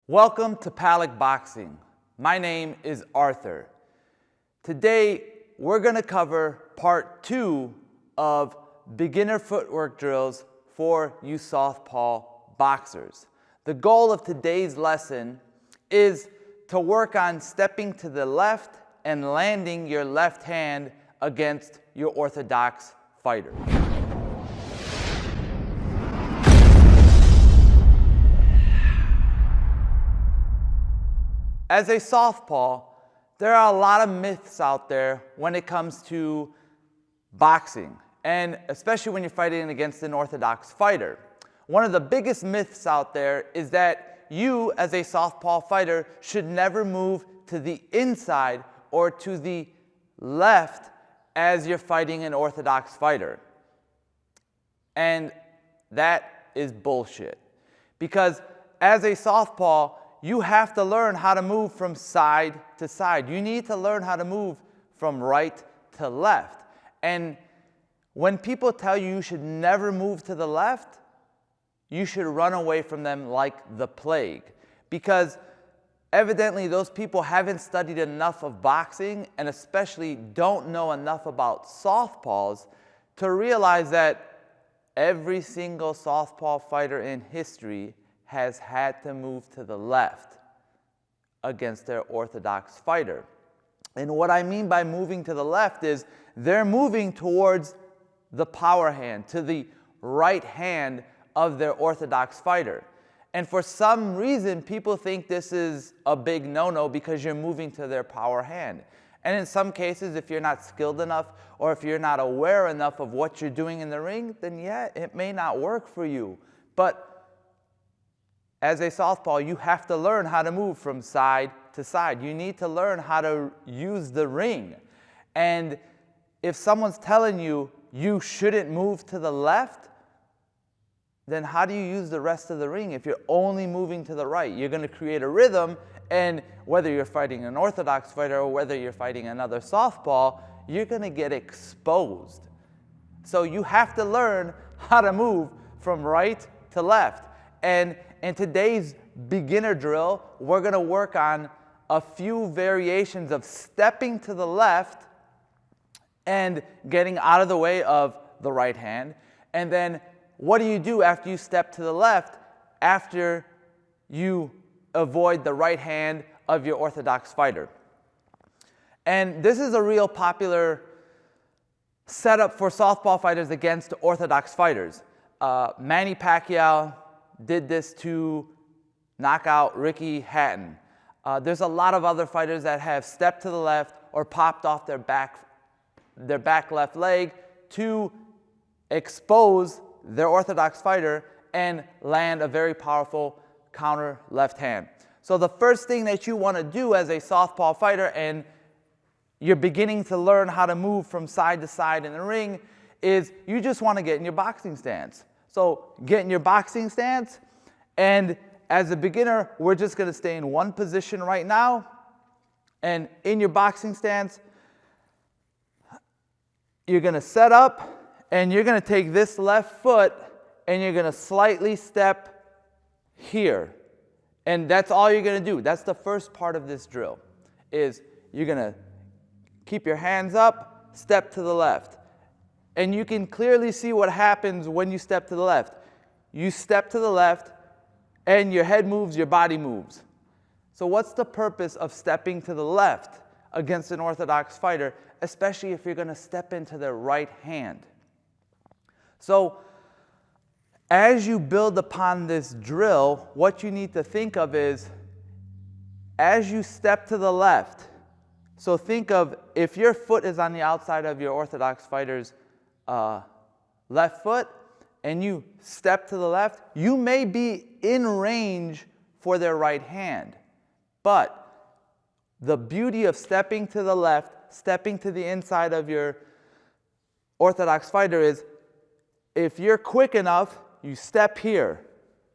Welcome to PalacBoxing. My name is Arthur. Today, we're going to cover part 2 of beginner footwork drills for you Southpaw boxers. The goal of today's lesson is to work on stepping to the left and landing your left hand against your orthodox fighter. As a southpaw, there are a lot of myths out there when it comes to boxing, and especially when you're fighting against an orthodox fighter. One of the biggest myths out there is that you, as a southpaw fighter, should never move to the inside or to the left as you're fighting an orthodox fighter. And that is bullshit. Because as a southpaw, you have to learn how to move from side to side. You need to learn how to move from right to left. And when people tell you you should never move to the left, you should run away from them like the plague. Because evidently those people haven't studied enough of boxing and especially don't know enough about southpaws to realize that every single southpaw fighter in history has had to move to the left against their orthodox fighter. And what I mean by moving to the left is they're moving towards the power hand, to the right hand of their orthodox fighter. And for some reason, people think this is a big no-no because you're moving to their power hand. And in some cases, if you're not skilled enough or if you're not aware enough of what you're doing in the ring, then yeah, it may not work for you. But as a southpaw, you have to learn how to move from side to side. You need to learn how to use the ring. And if someone's telling you you shouldn't move to the left, then how do you use the rest of the ring if you're only moving to the right? You're going to create a rhythm, and whether you're fighting an orthodox fighter or whether you're fighting another southpaw, you're going to get exposed. So you have to learn how to move from right to left. And in today's beginner drill, we're going to work on a few variations of stepping to the left and getting out of the way of the right hand. And then what do you do after you step to the left, after you avoid the right hand of your orthodox fighter? And this is a real popular setup for southpaw fighters against orthodox fighters. Manny Pacquiao did this to knock out Ricky Hatton. There's a lot of other fighters that have stepped to the left or popped off their back left leg to expose their orthodox fighter and land a very powerful counter left hand. So the first thing that you want to do as a southpaw fighter, and you're beginning to learn how to move from side to side in the ring, is you just want to get in your boxing stance. So get in your boxing stance, and as a beginner, we're just going to stay in one position right now. And in your boxing stance, you're going to set up, and you're going to take this left foot, and you're going to slightly step here. And that's all you're going to do. That's the first part of this drill, is you're going to keep your hands up, step to the left. And you can clearly see what happens when you step to the left. You step to the left, and your head moves, your body moves. So what's the purpose of stepping to the left against an orthodox fighter, especially if you're going to step into their right hand? So as you build upon this drill, what you need to think of is, as you step to the left, so think of if your foot is on the outside of your orthodox fighter's left foot, and you step to the left, you may be in range for their right hand. But the beauty of stepping to the left, stepping to the inside of your orthodox fighter is, if you're quick enough, you step here.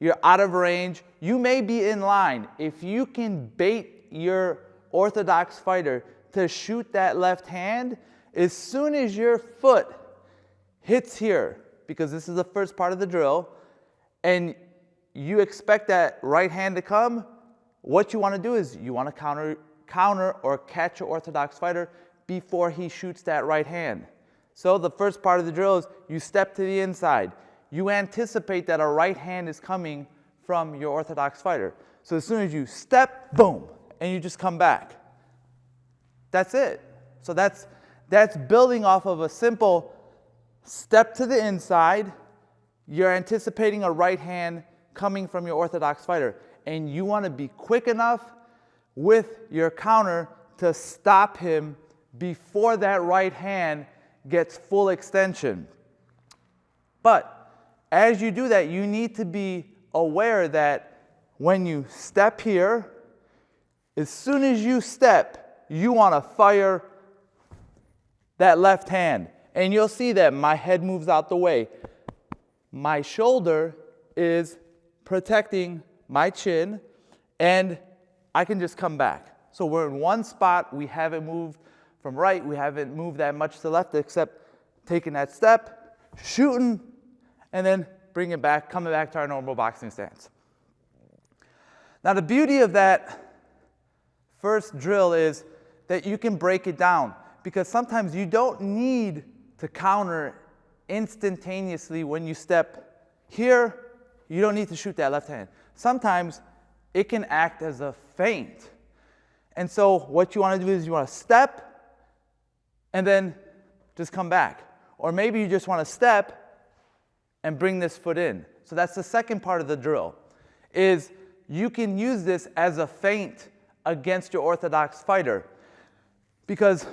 You're out of range. You may be in line. If you can bait your orthodox fighter to shoot that left hand, as soon as your foot hits here, because this is the first part of the drill, and you expect that right hand to come, what you want to do is you want to counter or catch your orthodox fighter before he shoots that right hand. So the first part of the drill is you step to the inside. You anticipate that a right hand is coming from your orthodox fighter. So as soon as you step, boom, and you just come back. That's it. So that's building off of a simple step to the inside. You're anticipating a right hand coming from your orthodox fighter. And you want to be quick enough with your counter to stop him before that right hand gets full extension. But as you do that, you need to be aware that when you step here, as soon as you step, you want to fire that left hand. And you'll see that my head moves out the way. My shoulder is protecting my chin, and I can just come back. So we're in one spot. We haven't moved from right. We haven't moved that much to the left except taking that step, shooting, and then bring it back, coming back to our normal boxing stance. Now the beauty of that first drill is that you can break it down, because sometimes you don't need to counter instantaneously when you step here. You don't need to shoot that left hand. Sometimes it can act as a feint. And so what you want to do is you want to step and then just come back. Or maybe you just want to step and bring this foot in. So that's the second part of the drill, is you can use this as a feint against your orthodox fighter. Because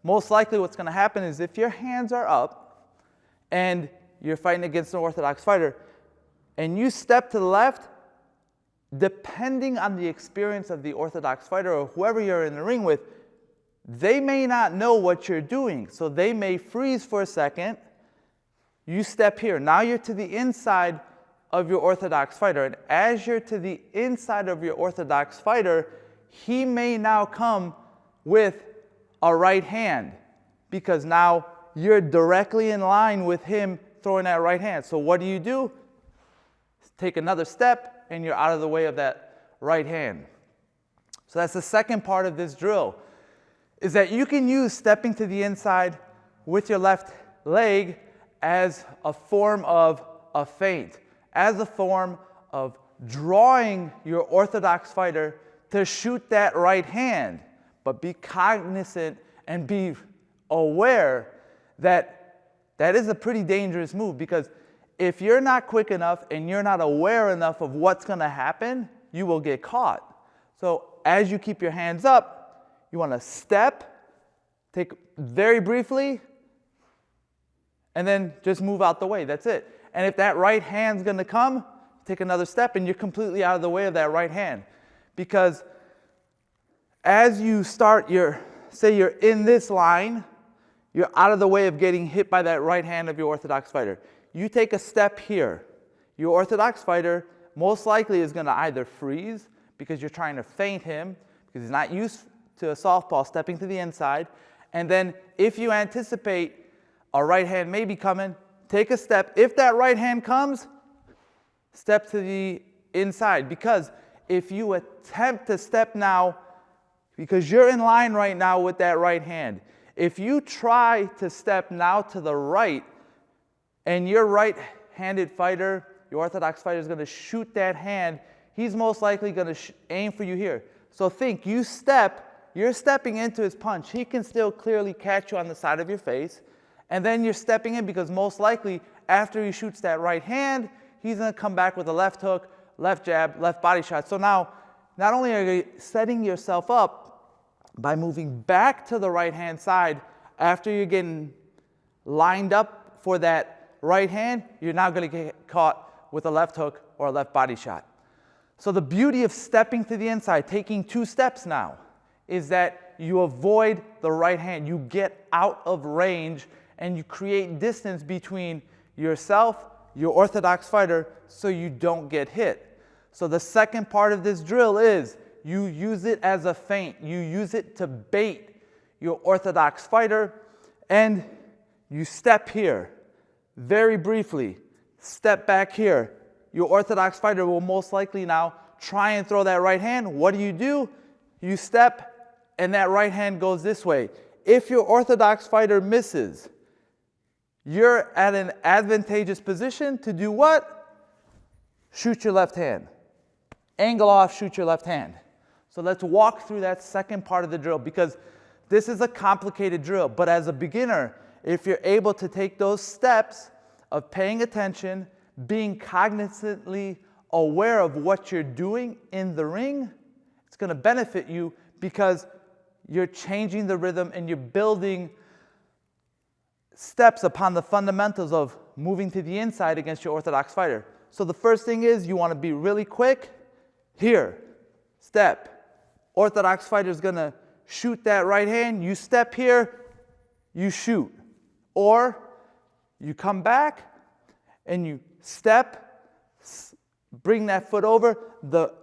most likely what's going to happen is if your hands are up and you're fighting against an orthodox fighter and you step to the left, depending on the experience of the orthodox fighter or whoever you're in the ring with, they may not know what you're doing. So they may freeze for a second. You step here. Now you're to the inside of your orthodox fighter. And as you're to the inside of your orthodox fighter, he may now come with a right hand, because now you're directly in line with him throwing that right hand. So what do? Take another step, and you're out of the way of that right hand. So that's the second part of this drill, is that you can use stepping to the inside with your left leg as a form of a feint, as a form of drawing your orthodox fighter to shoot that right hand. But be cognizant and be aware that that is a pretty dangerous move, because if you're not quick enough and you're not aware enough of what's going to happen, you will get caught. So as you keep your hands up, you want to step, take very briefly, and then just move out the way. That's it. And if that right hand's going to come, take another step, and you're completely out of the way of that right hand. Because as you start say you're in this line, you're out of the way of getting hit by that right hand of your orthodox fighter. You take a step here. Your orthodox fighter most likely is going to either freeze because you're trying to feint him, because he's not used to a southpaw stepping to the inside. And then if you anticipate a right hand may be coming, take a step. If that right hand comes, step to the inside. Because if you attempt to step now, because you're in line right now with that right hand, if you try to step now to the right, and your right-handed fighter, your orthodox fighter, is going to shoot that hand, he's most likely going to aim for you here. So think, you're stepping into his punch. He can still clearly catch you on the side of your face. And then you're stepping in, because most likely after he shoots that right hand, he's going to come back with a left hook, left jab, left body shot. So now, not only are you setting yourself up by moving back to the right-hand side after you're getting lined up for that right hand, you're now going to get caught with a left hook or a left body shot. So the beauty of stepping to the inside, taking two steps now, is that you avoid the right hand. You get out of range and you create distance between yourself, your orthodox fighter, so you don't get hit. So the second part of this drill is you use it as a feint. You use it to bait your orthodox fighter, and you step here. Very briefly, step back here. Your orthodox fighter will most likely now try and throw that right hand, what do? You step, and that right hand goes this way. If your orthodox fighter misses, you're at an advantageous position to do what? Shoot your left hand. Angle off, shoot your left hand. So let's walk through that second part of the drill, because this is a complicated drill. But as a beginner, if you're able to take those steps of paying attention, being cognizantly aware of what you're doing in the ring, it's going to benefit you because you're changing the rhythm and you're building steps upon the fundamentals of moving to the inside against your orthodox fighter. So the first thing is you want to be really quick. Here, step. Orthodox fighter is going to shoot that right hand. You step here, you shoot. Or you come back and you step, bring that foot over. The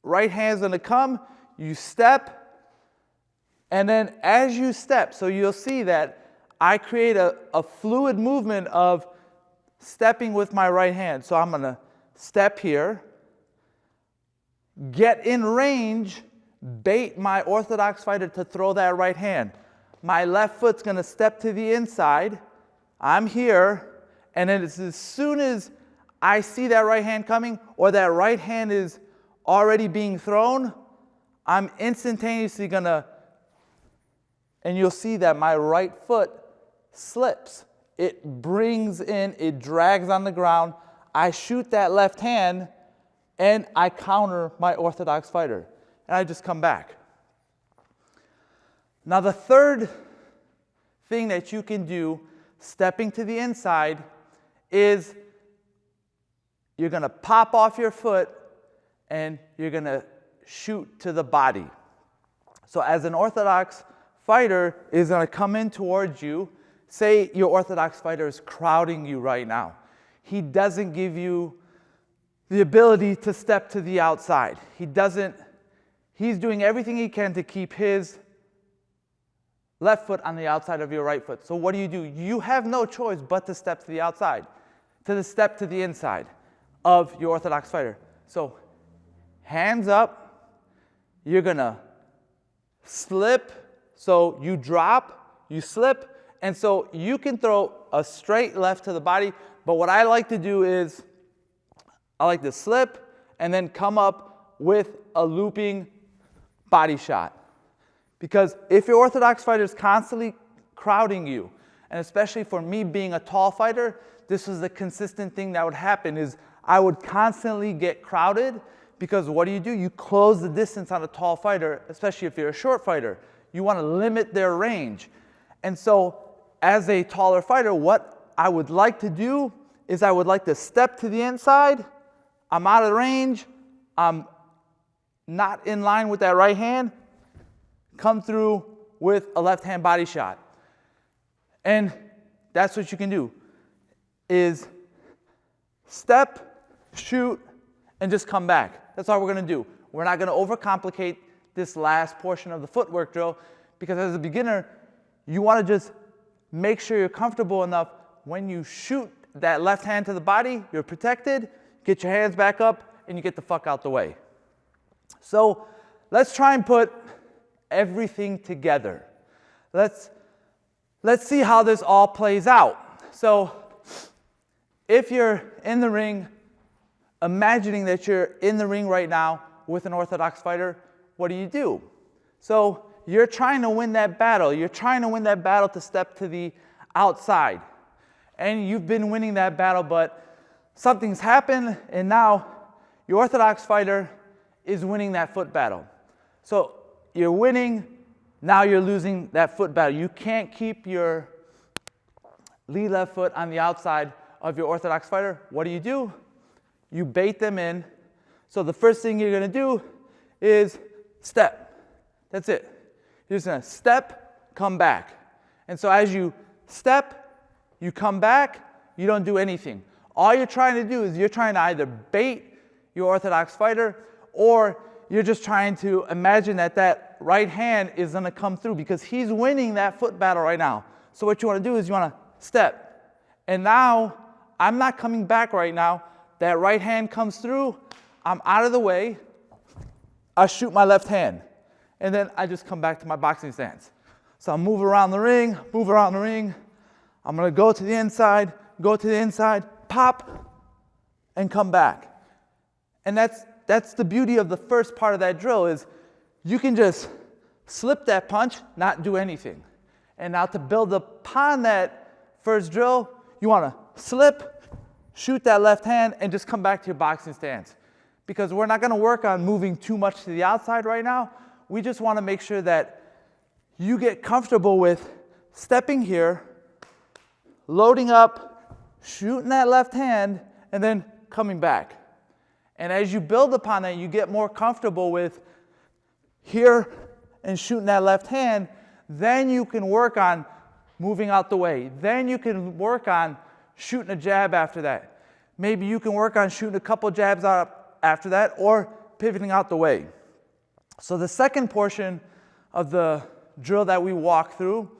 right hand's going to come. You step. And then as you step, so you'll see that I create a fluid movement of stepping with my right hand. So I'm going to step here, get in range, bait my orthodox fighter to throw that right hand. My left foot's going to step to the inside. I'm here. And then as soon as I see that right hand coming or that right hand is already being thrown, I'm instantaneously going to, and you'll see that my right foot slips. It brings in, it drags on the ground. I shoot that left hand and I counter my orthodox fighter. And I just come back. Now the third thing that you can do, stepping to the inside, is you're going to pop off your foot and you're going to shoot to the body. So as an orthodox fighter is going to come in towards you, say your orthodox fighter is crowding you right now. He doesn't give you the ability to step to the outside. He's doing everything he can to keep his left foot on the outside of your right foot. So what do? You have no choice but to step to the outside, step to the inside of your orthodox fighter. So hands up, you're going to slip, so you drop, you slip, and so you can throw a straight left to the body, but what I like to do is I like to slip and then come up with a looping body shot. Because if your orthodox fighter is constantly crowding you, and especially for me being a tall fighter, this was a consistent thing that would happen is I would constantly get crowded because what do? You close the distance on a tall fighter, especially if you're a short fighter. You want to limit their range. And so as a taller fighter, what I would like to do is I would like to step to the inside. I'm out of range. I'm not in line with that right hand. Come through with a left hand body shot. And that's what you can do, is step, shoot, and just come back. That's all we're going to do. We're not going to overcomplicate this last portion of the footwork drill, because as a beginner, you want to just make sure you're comfortable enough when you shoot that left hand to the body, you're protected, get your hands back up, and you get the fuck out the way. So let's try and put everything together. Let's see how this all plays out. So if you're in the ring, imagining that you're in the ring right now with an orthodox fighter, what do? So you're trying to win that battle. You're trying to win that battle to step to the outside. And you've been winning that battle, but something's happened, and now your orthodox fighter is winning that foot battle. So you're winning, now you're losing that foot battle. You can't keep your lead left foot on the outside of your orthodox fighter. What do? You bait them in. So the first thing you're going to do is step. That's it. You're just going to step, come back. And so as you step, you come back, you don't do anything. All you're trying to do is you're trying to either bait your orthodox fighter, or you're just trying to imagine that that right hand is going to come through because he's winning that foot battle right now. So what you want to do is you want to step. And now I'm not coming back right now. That right hand comes through. I'm out of the way, I shoot my left hand, and then I just come back to my boxing stance. So I'll move around the ring, move around the ring. I'm gonna go to the inside, pop, and come back. And that's the beauty of the first part of that drill is you can just slip that punch, not do anything. And now to build upon that first drill, you wanna slip, shoot that left hand, and just come back to your boxing stance. Because we're not gonna work on moving too much to the outside right now. We just wanna make sure that you get comfortable with stepping here, loading up, shooting that left hand, and then coming back. And as you build upon that, you get more comfortable with here and shooting that left hand, then you can work on moving out the way. Then you can work on shooting a jab after that. Maybe you can work on shooting a couple jabs out after that or pivoting out the way. So the second portion of the drill that we walk through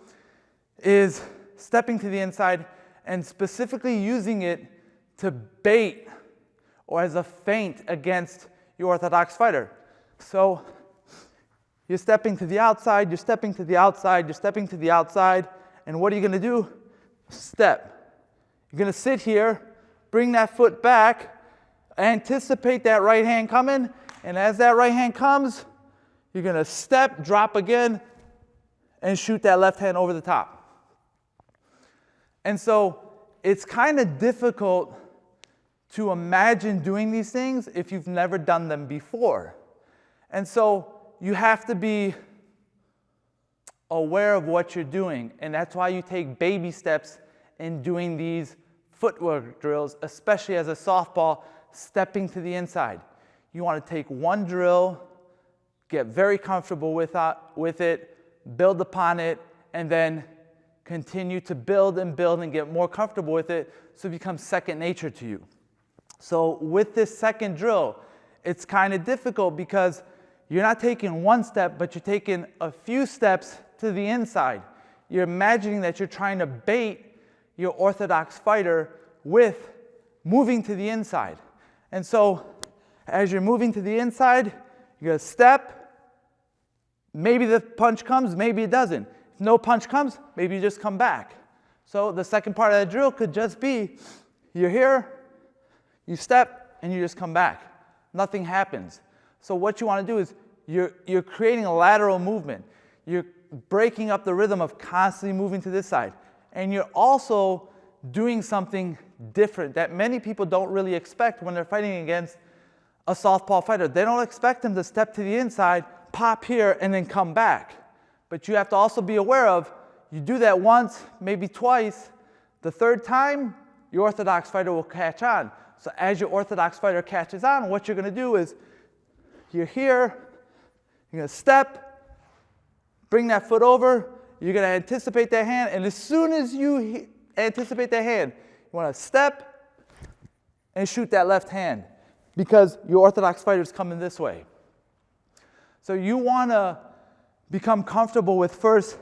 is stepping to the inside and specifically using it to bait or as a feint against your orthodox fighter. So you're stepping to the outside, you're stepping to the outside, you're stepping to the outside, and what are you gonna do? Step. You're gonna sit here, bring that foot back, anticipate that right hand coming, and as that right hand comes, you're gonna step, drop again, and shoot that left hand over the top. And so it's kind of difficult to imagine doing these things if you've never done them before. And so you have to be aware of what you're doing, and that's why you take baby steps in doing these footwork drills, especially as a southpaw, stepping to the inside. You want to take one drill, get very comfortable with it, build upon it, and then continue to build and build and get more comfortable with it so it becomes second nature to you. So with this second drill, it's kind of difficult because you're not taking one step, but you're taking a few steps to the inside. You're imagining that you're trying to bait your orthodox fighter with moving to the inside. And so as you're moving to the inside, you're going to step. Maybe the punch comes, maybe it doesn't. If no punch comes, maybe you just come back. So the second part of the drill could just be, you're here, you step, and you just come back. Nothing happens. So what you want to do is you're creating a lateral movement. You're breaking up the rhythm of constantly moving to this side. And you're also doing something different that many people don't really expect when they're fighting against a southpaw fighter. They don't expect them to step to the inside, pop here, and then come back. But you have to also be aware of, you do that once, maybe twice. The third time, your orthodox fighter will catch on. So as your orthodox fighter catches on, what you're going to do is, you're here, you're going to step, bring that foot over, you're going to anticipate that hand, and as soon as you anticipate that hand, you want to step and shoot that left hand because your orthodox fighter is coming this way. So you want to become comfortable with first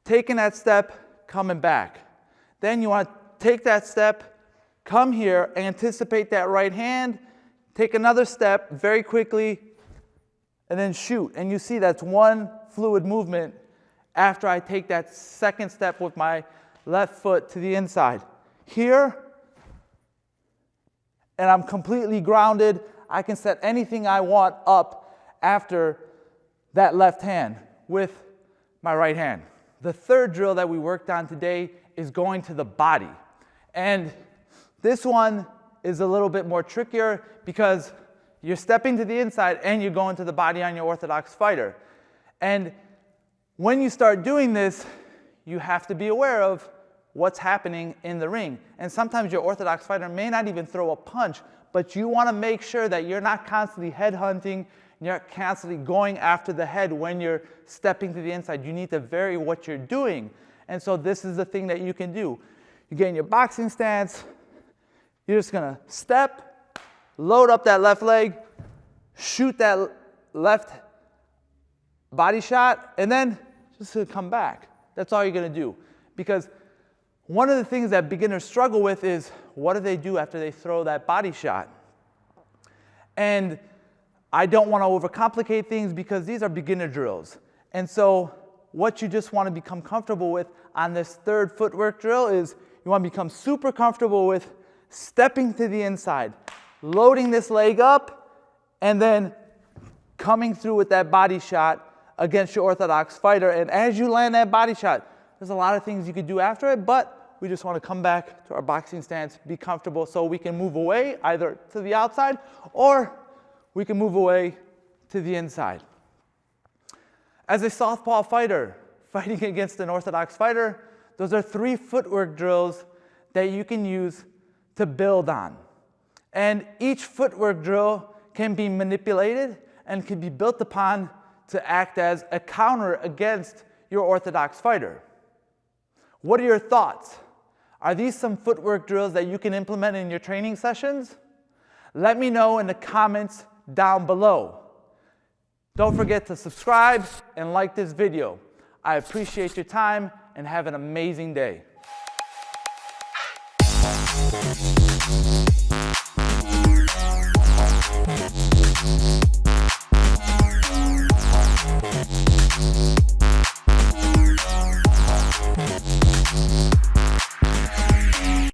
taking that step, coming back. Then you want to take that step, come here, anticipate that right hand, take another step very quickly, and then shoot. And you see that's one fluid movement after I take that second step with my left foot to the inside. Here, and I'm completely grounded. I can set anything I want up after that left hand with my right hand. The third drill that we worked on today is going to the body. And this one is a little bit more trickier because you're stepping to the inside and you're going to the body on your orthodox fighter. And when you start doing this, you have to be aware of what's happening in the ring. And sometimes your orthodox fighter may not even throw a punch, but you want to make sure that you're not constantly headhunting, you're constantly going after the head when you're stepping to the inside. You need to vary what you're doing. And so this is the thing that you can do. You get in your boxing stance, you're just going to step, load up that left leg, shoot that left body shot, and then just gonna come back. That's all you're going to do. Because one of the things that beginners struggle with is, what do they do after they throw that body shot? And I don't want to overcomplicate things because these are beginner drills. And so what you just want to become comfortable with on this third footwork drill is you want to become super comfortable with stepping to the inside, loading this leg up, and then coming through with that body shot against your orthodox fighter. And as you land that body shot, there's a lot of things you could do after it, but we just want to come back to our boxing stance, be comfortable so we can move away either to the outside or we can move away to the inside. As a southpaw fighter, fighting against an orthodox fighter, those are 3 footwork drills that you can use to build on. And each footwork drill can be manipulated and can be built upon to act as a counter against your orthodox fighter. What are your thoughts? Are these some footwork drills that you can implement in your training sessions? Let me know in the comments down below. Don't forget to subscribe and like this video. I appreciate your time and have an amazing day.